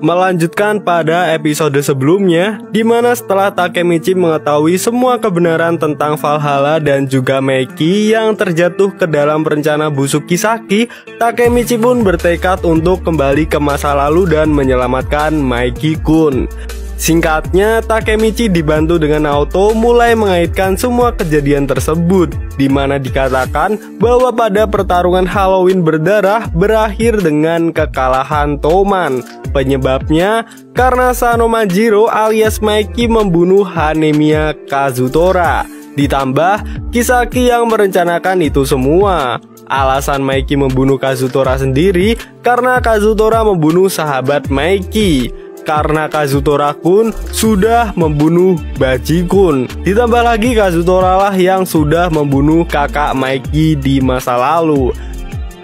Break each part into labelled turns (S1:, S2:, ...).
S1: melanjutkan pada episode sebelumnya, di mana setelah Takemichi mengetahui semua kebenaran tentang Valhalla dan juga Meiki yang terjatuh ke dalam rencana busuk Kisaki, Takemichi pun bertekad untuk kembali ke masa lalu dan menyelamatkan Meiki-kun. Singkatnya, Takemichi dibantu dengan Naoto mulai mengaitkan semua kejadian tersebut, di mana dikatakan bahwa pada pertarungan Halloween berdarah berakhir dengan kekalahan Toman. Penyebabnya karena Sanomajiro alias Meiki membunuh Hanemiya Kazutora. Ditambah Kisaki yang merencanakan itu semua. Alasan Meiki membunuh Kazutora sendiri karena Kazutora membunuh sahabat Meiki. Karena Kazutora-kun sudah membunuh Baji-kun. Ditambah lagi Kazutora lah yang sudah membunuh kakak Meiki di masa lalu.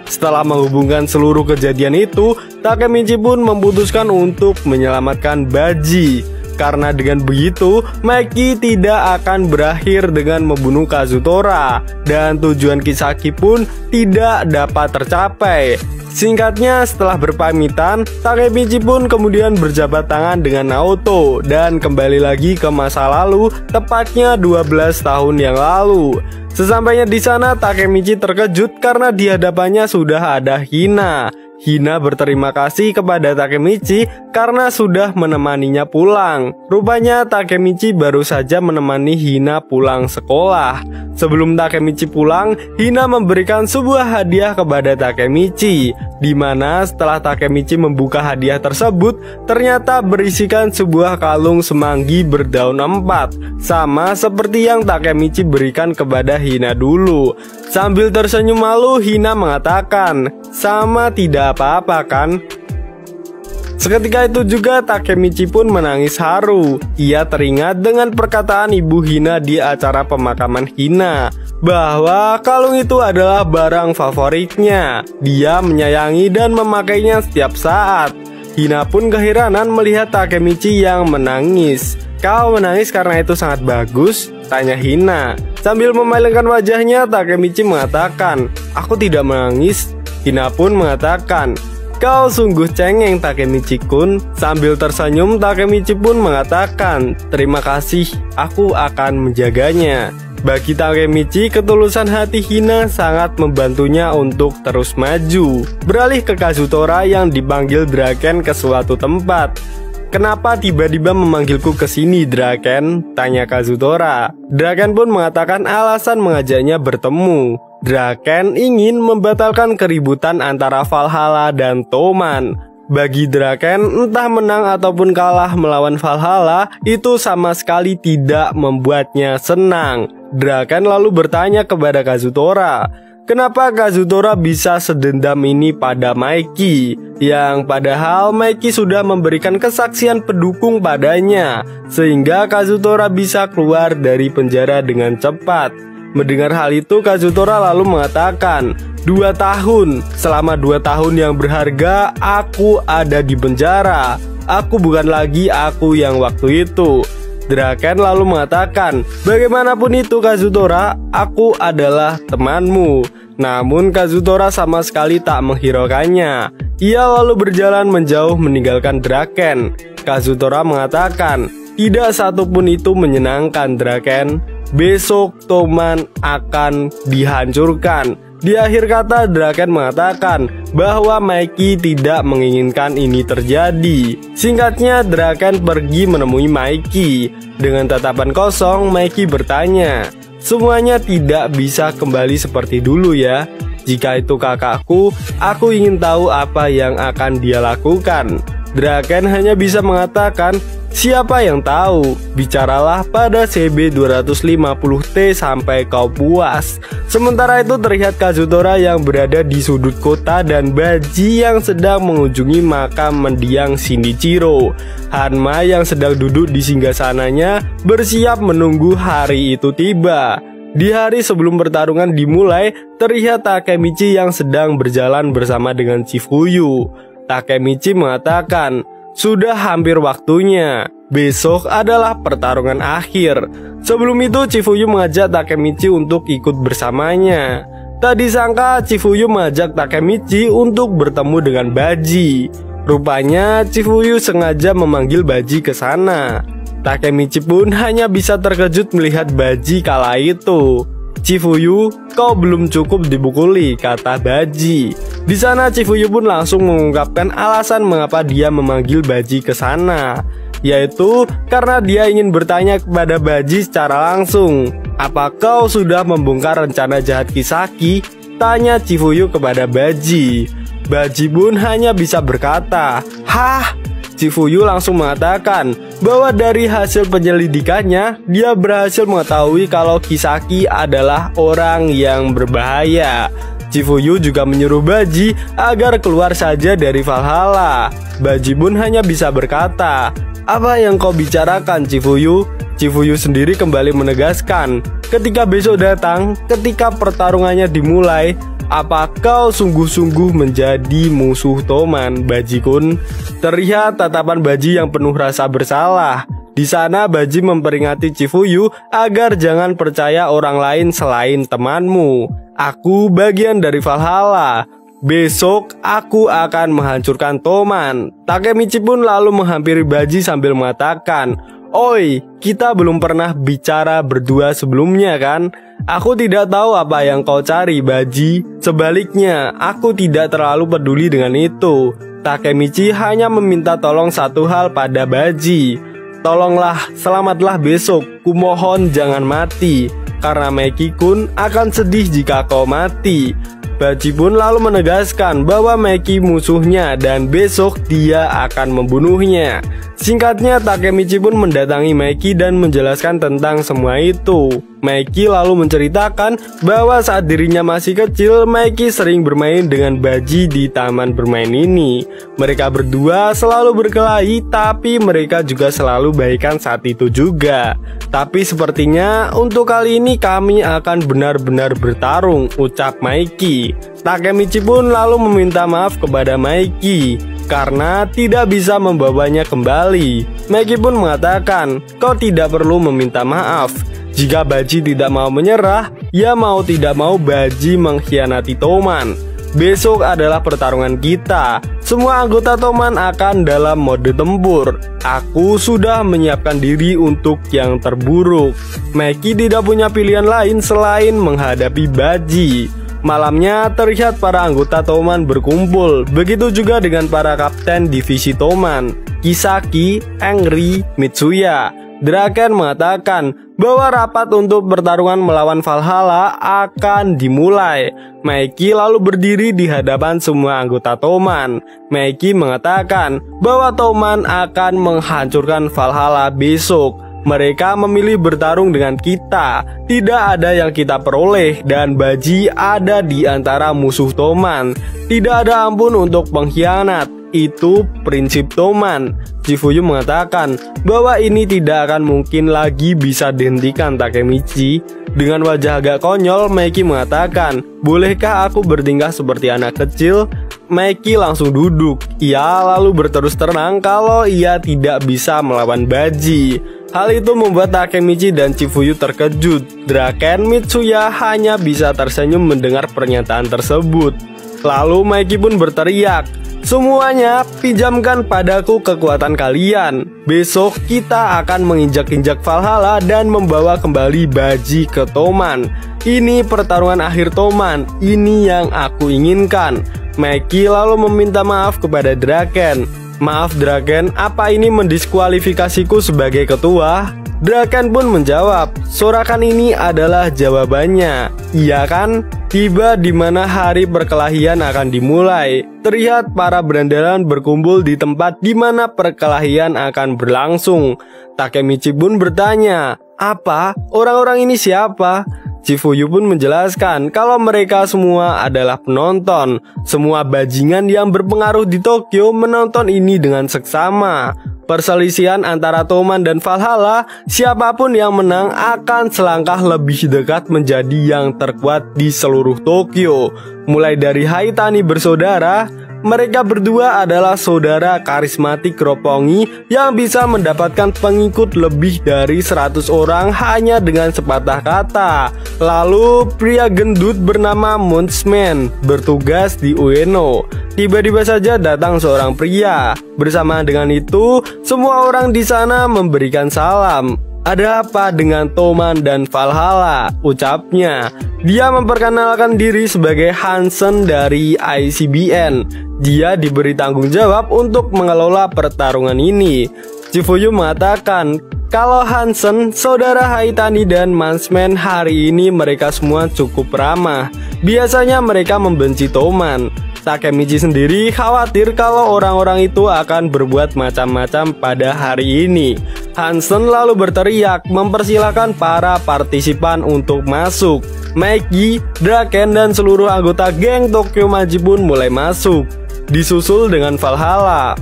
S1: Setelah menghubungkan seluruh kejadian itu, Takemichi pun memutuskan untuk menyelamatkan Baji. Karena dengan begitu, Meiki tidak akan berakhir dengan membunuh Kazutora. Dan tujuan Kisaki pun tidak dapat tercapai. Singkatnya, setelah berpamitan, Takemichi pun kemudian berjabat tangan dengan Naoto dan kembali lagi ke masa lalu, tepatnya 12 tahun yang lalu. Sesampainya di sana, Takemichi terkejut karena di hadapannya sudah ada Hina. Hina berterima kasih kepada Takemichi karena sudah menemaninya pulang. Rupanya Takemichi baru saja menemani Hina pulang sekolah. Sebelum Takemichi pulang, Hina memberikan sebuah hadiah kepada Takemichi, di mana setelah Takemichi membuka hadiah tersebut, ternyata berisikan sebuah kalung semanggi berdaun 4, sama seperti yang Takemichi berikan kepada Hina dulu. Sambil tersenyum malu, Hina mengatakan, "Sama tidak apa-apa kan?" Seketika itu juga Takemichi pun menangis haru. Ia teringat dengan perkataan ibu Hina di acara pemakaman Hina, bahwa kalung itu adalah barang favoritnya. Dia menyayangi dan memakainya setiap saat. Hina pun keheranan melihat Takemichi yang menangis. "Kau menangis karena itu sangat bagus?" tanya Hina. Sambil memalingkan wajahnya, Takemichi mengatakan, "Aku tidak menangis." Hina pun mengatakan, "Kau sungguh cengeng, Takemichi-kun." Sambil tersenyum, Takemichi pun mengatakan, "Terima kasih, aku akan menjaganya." Bagi Takemichi, ketulusan hati Hina sangat membantunya untuk terus maju. Beralih ke Kazutora yang dipanggil Draken ke suatu tempat. "Kenapa tiba-tiba memanggilku ke sini, Draken?" tanya Kazutora. Draken pun mengatakan alasan mengajaknya bertemu. Draken ingin membatalkan keributan antara Valhalla dan Toman. Bagi Draken, entah menang ataupun kalah melawan Valhalla, itu sama sekali tidak membuatnya senang. Draken lalu bertanya kepada Kazutora, kenapa Kazutora bisa sedendam ini pada Meiki, yang padahal Meiki sudah memberikan kesaksian pendukung padanya, sehingga Kazutora bisa keluar dari penjara dengan cepat. Mendengar hal itu, Kazutora lalu mengatakan, 2 tahun, selama 2 tahun yang berharga, aku ada di penjara. Aku bukan lagi aku yang waktu itu. Draken lalu mengatakan, bagaimanapun itu Kazutora, aku adalah temanmu. Namun Kazutora sama sekali tak menghiraukannya. Ia lalu berjalan menjauh meninggalkan Draken. Kazutora mengatakan, tidak satupun itu menyenangkan, Draken. Besok Toman akan dihancurkan. Di akhir kata, Draken mengatakan bahwa Meiki tidak menginginkan ini terjadi. Singkatnya, Draken pergi menemui Meiki. Dengan tatapan kosong, Meiki bertanya, semuanya tidak bisa kembali seperti dulu ya. Jika itu kakakku, aku ingin tahu apa yang akan dia lakukan. Draken hanya bisa mengatakan, siapa yang tahu? Bicaralah pada CB 250T sampai kau puas. Sementara itu terlihat Kazutora yang berada di sudut kota dan Baji yang sedang mengunjungi makam mendiang Shinichiro. Hanma yang sedang duduk di singgasananya bersiap menunggu hari itu tiba. Di hari sebelum pertarungan dimulai, terlihat Takemichi yang sedang berjalan bersama dengan Chifuyu. Takemichi mengatakan, sudah hampir waktunya. Besok adalah pertarungan akhir. Sebelum itu Chifuyu mengajak Takemichi untuk ikut bersamanya. Tak disangka Chifuyu mengajak Takemichi untuk bertemu dengan Baji. Rupanya Chifuyu sengaja memanggil Baji ke sana. Takemichi pun hanya bisa terkejut melihat Baji kala itu. "Chifuyu, kau belum cukup dibukuli," kata Baji. Di sana Chifuyu pun langsung mengungkapkan alasan mengapa dia memanggil Baji ke sana, yaitu karena dia ingin bertanya kepada Baji secara langsung. "Apa kau sudah membongkar rencana jahat Kisaki?" tanya Chifuyu kepada Baji. Baji pun hanya bisa berkata, "Hah?" Chifuyu langsung mengatakan bahwa dari hasil penyelidikannya, dia berhasil mengetahui kalau Kisaki adalah orang yang berbahaya. Chifuyu juga menyuruh Baji agar keluar saja dari Valhalla. Baji pun hanya bisa berkata, "Apa yang kau bicarakan, Chifuyu?" Chifuyu sendiri kembali menegaskan, "Ketika besok datang, ketika pertarungannya dimulai, apa kau sungguh-sungguh menjadi musuh Toman, Baji-kun?" Terlihat tatapan Baji yang penuh rasa bersalah. Di sana Baji memperingati Chifuyu agar jangan percaya orang lain selain temanmu. "Aku bagian dari Valhalla. Besok aku akan menghancurkan Toman." Takemichi pun lalu menghampiri Baji sambil mengatakan, "Oi, kita belum pernah bicara berdua sebelumnya kan? Aku tidak tahu apa yang kau cari, Baji. Sebaliknya, aku tidak terlalu peduli dengan itu." Takemichi hanya meminta tolong satu hal pada Baji. "Tolonglah, selamatlah besok. Kumohon jangan mati, karena Meki-kun akan sedih jika kau mati." Baji pun lalu menegaskan bahwa Meki musuhnya dan besok dia akan membunuhnya. Singkatnya, Takemichi pun mendatangi Meki dan menjelaskan tentang semua itu. Meki lalu menceritakan bahwa saat dirinya masih kecil, Meki sering bermain dengan Baji di taman bermain ini. Mereka berdua selalu berkelahi, tapi mereka juga selalu baikan saat itu juga. "Tapi sepertinya untuk kali ini kami akan benar-benar bertarung," ucap Meki. Takemichi pun lalu meminta maaf kepada Meki karena tidak bisa membawanya kembali. Meki pun mengatakan, "Kau tidak perlu meminta maaf. Jika Baji tidak mau menyerah, ya mau tidak mau Baji mengkhianati Toman. Besok adalah pertarungan kita. Semua anggota Toman akan dalam mode tempur. Aku sudah menyiapkan diri untuk yang terburuk." Meki tidak punya pilihan lain selain menghadapi Baji. Malamnya terlihat para anggota Toman berkumpul. Begitu juga dengan para kapten divisi Toman, Kisaki, Engri, Mitsuya. Draken mengatakan bahwa rapat untuk pertarungan melawan Valhalla akan dimulai. Meki lalu berdiri di hadapan semua anggota Toman. Meki mengatakan bahwa Toman akan menghancurkan Valhalla besok. Mereka memilih bertarung dengan kita. Tidak ada yang kita peroleh, dan Baji ada di antara musuh Toman. Tidak ada ampun untuk pengkhianat. Itu prinsip Toman. Chifuyu mengatakan bahwa ini tidak akan mungkin lagi bisa dihentikan Takemichi. Dengan wajah agak konyol, Meki mengatakan, "Bolehkah aku bertingkah seperti anak kecil?" Meki langsung duduk. Ia lalu berterus terang kalau ia tidak bisa melawan Baji. Hal itu membuat Takemichi dan Chifuyu terkejut. Draken Mitsuya hanya bisa tersenyum mendengar pernyataan tersebut. Lalu Meki pun berteriak, "Semuanya pinjamkan padaku kekuatan kalian. Besok kita akan menginjak-injak Valhalla dan membawa kembali Baji ke Toman. Ini pertarungan akhir Toman. Ini yang aku inginkan." Meki lalu meminta maaf kepada Draken. "Maaf Draken, apa ini mendiskualifikasiku sebagai ketua?" Draken pun menjawab, "Sorakan ini adalah jawabannya. Iya kan?" Tiba di mana hari perkelahian akan dimulai. Terlihat para berandalan berkumpul di tempat di mana perkelahian akan berlangsung. Takemichi pun bertanya, "Apa? Orang-orang ini siapa?" Chifuyu pun menjelaskan kalau mereka semua adalah penonton. Semua bajingan yang berpengaruh di Tokyo menonton ini dengan seksama. Perselisihan antara Toman dan Valhalla, siapapun yang menang akan selangkah lebih dekat menjadi yang terkuat di seluruh Tokyo. Mulai dari Haitani bersaudara, Mereka berdua adalah saudara karismatik Roppongi yang bisa mendapatkan pengikut lebih dari 100 orang hanya dengan sepatah kata. Lalu pria gendut bernama Munchman bertugas di Ueno. Tiba-tiba saja datang seorang pria. Bersama dengan itu, semua orang di sana memberikan salam. "Ada apa dengan Toman dan Valhalla?" ucapnya. Dia memperkenalkan diri sebagai Hansen dari ICBN. Dia diberi tanggung jawab untuk mengelola pertarungan ini. Chifuyu mengatakan kalau Hansen, saudara Haitani dan Munchman hari ini mereka semua cukup ramah. Biasanya mereka membenci Toman. Takemichi sendiri khawatir kalau orang-orang itu akan berbuat macam-macam pada hari ini. Hansen lalu berteriak mempersilahkan para partisipan untuk masuk. Maeki, Draken, dan seluruh anggota geng Tokyo Maji pun mulai masuk, disusul dengan Valhalla.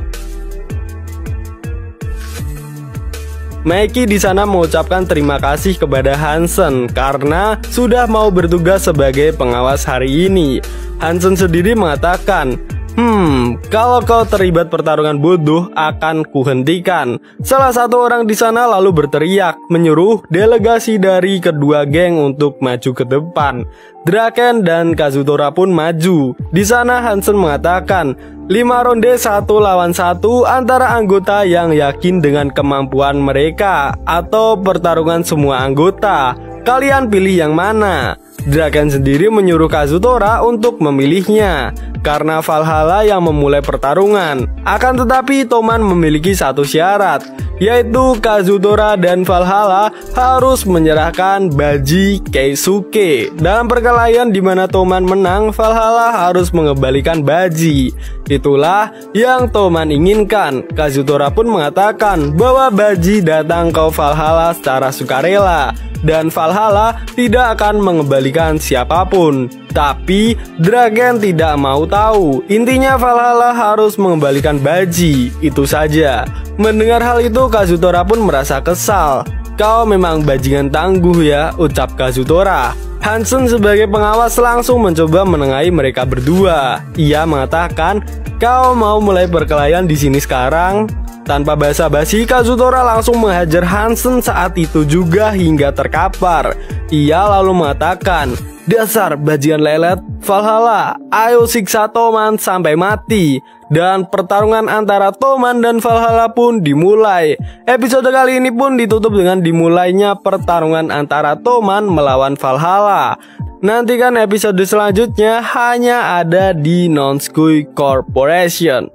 S1: Maeki di sana mengucapkan terima kasih kepada Hansen karena sudah mau bertugas sebagai pengawas hari ini. Hansen sendiri mengatakan, kalau kau terlibat pertarungan bodoh akan kuhentikan. Salah satu orang di sana lalu berteriak menyuruh delegasi dari kedua geng untuk maju ke depan. Draken dan Kazutora pun maju. Di sana Hansen mengatakan 5 ronde 1 lawan 1 antara anggota yang yakin dengan kemampuan mereka atau pertarungan semua anggota. Kalian pilih yang mana? Draken sendiri menyuruh Kazutora untuk memilihnya karena Valhalla yang memulai pertarungan. Akan tetapi Toman memiliki satu syarat, yaitu Kazutora dan Valhalla harus menyerahkan baji Keisuke. Dalam perkelahian di mana Toman menang, Valhalla harus mengembalikan baji. Itulah yang Toman inginkan. Kazutora pun mengatakan bahwa baji datang ke Valhalla secara sukarela dan Valhalla tidak akan mengembalikan siapapun. Tapi Draken tidak mau tahu. Intinya Valhalla harus mengembalikan baji. Itu saja. Mendengar hal itu Kazutora pun merasa kesal. "Kau memang bajingan tangguh ya," ucap Kazutora. Hansen sebagai pengawas langsung mencoba menengahi mereka berdua. Ia mengatakan, "Kau mau mulai perkelahian di sini sekarang?" Tanpa basa-basi, Kazutora langsung menghajar Hansen saat itu juga hingga terkapar. Ia lalu mengatakan, "Dasar bajingan lelet, Valhalla, ayo siksa Toman sampai mati." Dan pertarungan antara Toman dan Valhalla pun dimulai. Episode kali ini pun ditutup dengan dimulainya pertarungan antara Toman melawan Valhalla. Nantikan episode selanjutnya hanya ada di Nonskui Corporation.